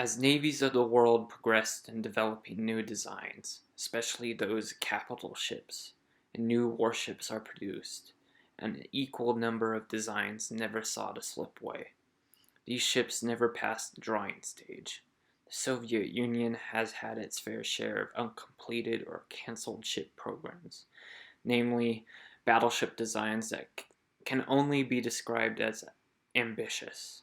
As navies of the world progressed in developing new designs, especially those capital ships, and new warships are produced, an equal number of designs never saw the slip away. These ships never passed the drawing stage. The Soviet Union has had its fair share of uncompleted or cancelled ship programs, namely battleship designs that can only be described as ambitious.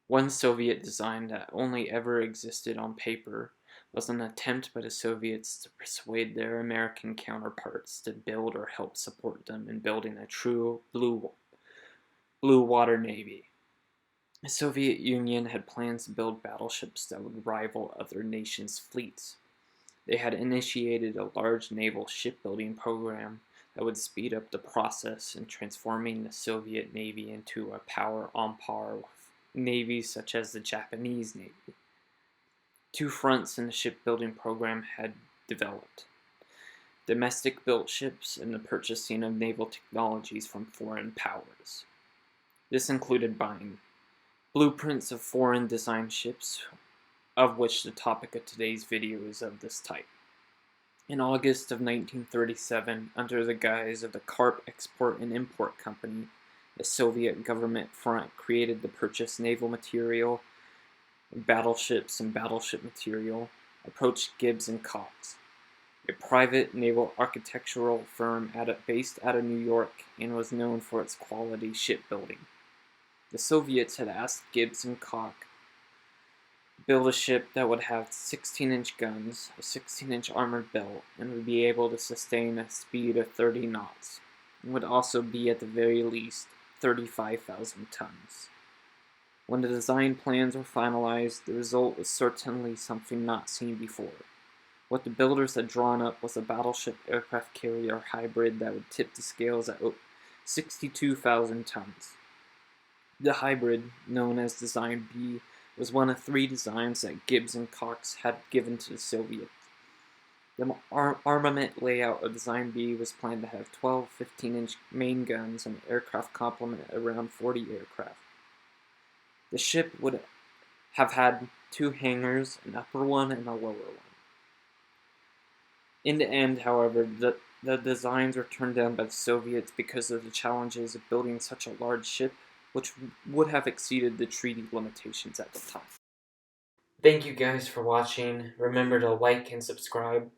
One Soviet design that only ever existed on paper was an attempt by the Soviets to persuade their American counterparts to build or help support them in building a true blue water navy. The Soviet Union had plans to build battleships that would rival other nations' fleets. They had initiated a large naval shipbuilding program that would speed up the process in transforming the Soviet Navy into a power on par with navies such as the Japanese Navy. Two fronts in the shipbuilding program had developed: domestic-built ships and the purchasing of naval technologies from foreign powers. This included buying blueprints of foreign-designed ships, of which the topic of today's video is of this type. In August of 1937, under the guise of the Karp Export and Import Company, the Soviet government front created the purchased naval material, battleships and battleship material, approached Gibbs and Cox, a private naval architectural firm based out of New York and was known for its quality shipbuilding. The Soviets had asked Gibbs and Cox to build a ship that would have 16-inch guns, a 16-inch armored belt, and would be able to sustain a speed of 30 knots, and would also be at the very least 35,000 tons. When the design plans were finalized, the result was certainly something not seen before. What the builders had drawn up was a battleship aircraft carrier hybrid that would tip the scales at 62,000 tons. The hybrid, known as Design B, was one of three designs that Gibbs and Cox had given to the Soviets. The armament layout of Design B was planned to have 12 15-inch main guns and aircraft complement around 40 aircraft. The ship would have had two hangars, an upper one and a lower one. In the end, however, the designs were turned down by the Soviets because of the challenges of building such a large ship, which would have exceeded the treaty limitations at the time. Thank you guys for watching. Remember to like and subscribe.